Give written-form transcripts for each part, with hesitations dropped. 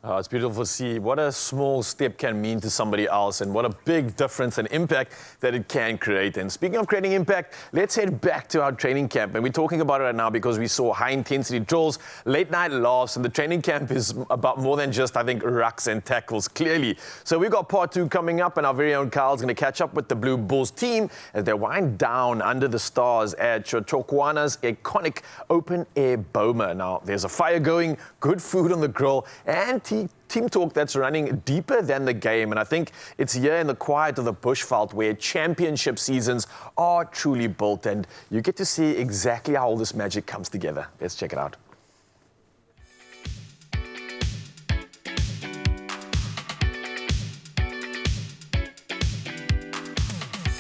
Oh, it's beautiful to see what a small step can mean to somebody else and what a big difference and impact that it can create. And speaking of creating impact, let's head back to our training camp. And we're talking about it right now because we saw high-intensity drills, late-night laughs, and the training camp is about more than just, I think, rucks and tackles, clearly. So we've got part 2 coming up, and our very own Carl's going to catch up with the Blue Bulls team as they wind down under the stars at Tokan's iconic open-air Boma. Now, there's a fire going, good food on the grill, and team talk that's running deeper than the game. And I think it's here in the quiet of the bushveld where championship seasons are truly built. And you get to see exactly how all this magic comes together. Let's check it out.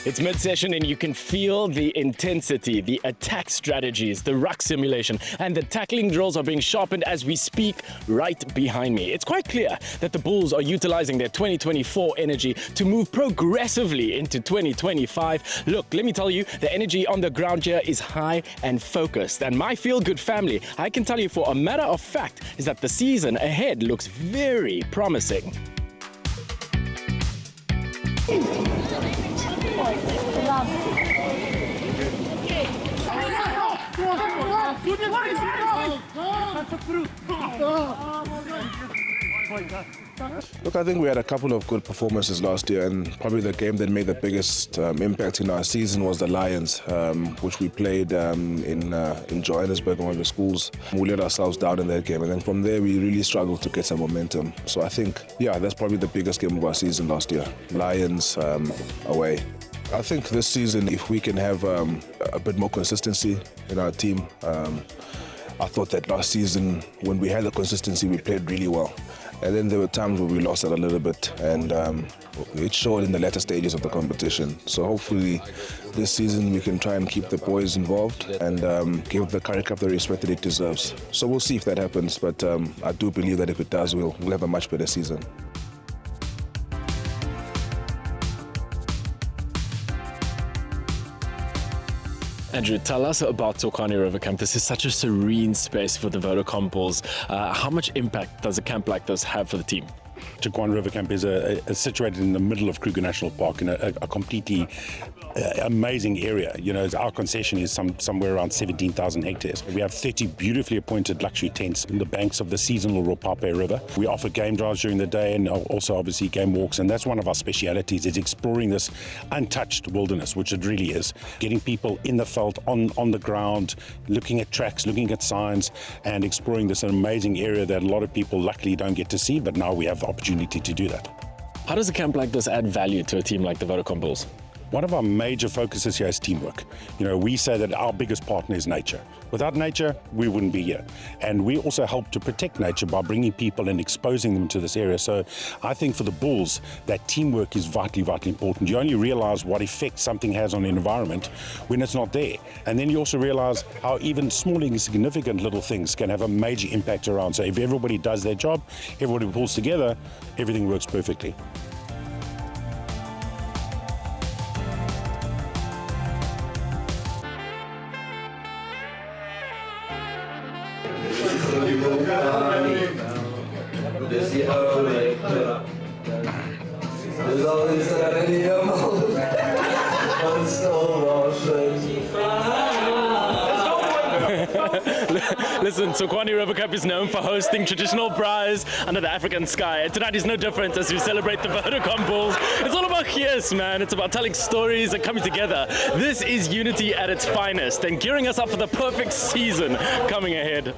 It's mid-session and you can feel the intensity, the attack strategies, the ruck simulation, and the tackling drills are being sharpened as we speak right behind me. It's quite clear that the Bulls are utilizing their 2024 energy to move progressively into 2025. Look, let me tell you, the energy on the ground here is high and focused. And my feel-good family, I can tell you for a matter of fact, is that the season ahead looks very promising. Look, I think we had a couple of good performances last year, and probably the game that made the biggest impact in our season was the Lions, which we played in Johannesburg, one of the schools. We let ourselves down in that game, and then from there we really struggled to get some momentum. So I think, yeah, that's probably the biggest game of our season last year. Lions away. I think this season, if we can have a bit more consistency in our team, I thought that last season, when we had the consistency, we played really well. And then there were times where we lost it a little bit, and it showed in the latter stages of the competition. So hopefully this season we can try and keep the boys involved and give the Currie Cup the respect that it deserves. So we'll see if that happens, but I do believe that if it does, we'll have a much better season. Andrew, tell us about Tokan River Camp. This is such a serene space for the Vodacom Bulls. How much impact does a camp like this have for the team? Tokan River Camp is situated in the middle of Kruger National Park in a completely amazing area. You know, our concession is somewhere around 17,000 hectares. We have 30 beautifully appointed luxury tents in the banks of the seasonal Ropape River. We offer game drives during the day and also obviously game walks, and that's one of our specialities, is exploring this untouched wilderness, which it really is. Getting people in the veld, on the ground, looking at tracks, looking at signs, and exploring this amazing area that a lot of people luckily don't get to see, but now we have the opportunity to do that. How does a camp like this add value to a team like the Vodacom Bulls? One of our major focuses here is teamwork. You know, we say that our biggest partner is nature. Without nature, we wouldn't be here. And we also help to protect nature by bringing people and exposing them to this area. So I think for the Bulls, that teamwork is vitally, vitally important. You only realize what effect something has on the environment when it's not there. And then you also realize how even small, insignificant little things can have a major impact around. So if everybody does their job, everybody pulls together, everything works perfectly. Listen, Tokan River Cup is known for hosting traditional braais under the African sky. And tonight is no different as we celebrate the Vodacom Bulls. It's all about yes, man. It's about telling stories and coming together. This is unity at its finest and gearing us up for the perfect season coming ahead.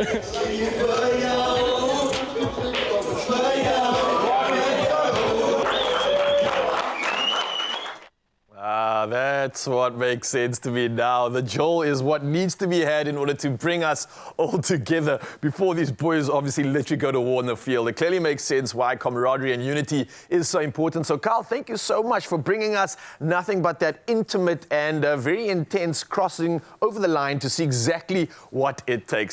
That's what makes sense to me now. The Joel is what needs to be had in order to bring us all together before these boys obviously literally go to war in the field. It clearly makes sense why camaraderie and unity is so important. So, Carl, thank you so much for bringing us nothing but that intimate and very intense crossing over the line to see exactly what it takes.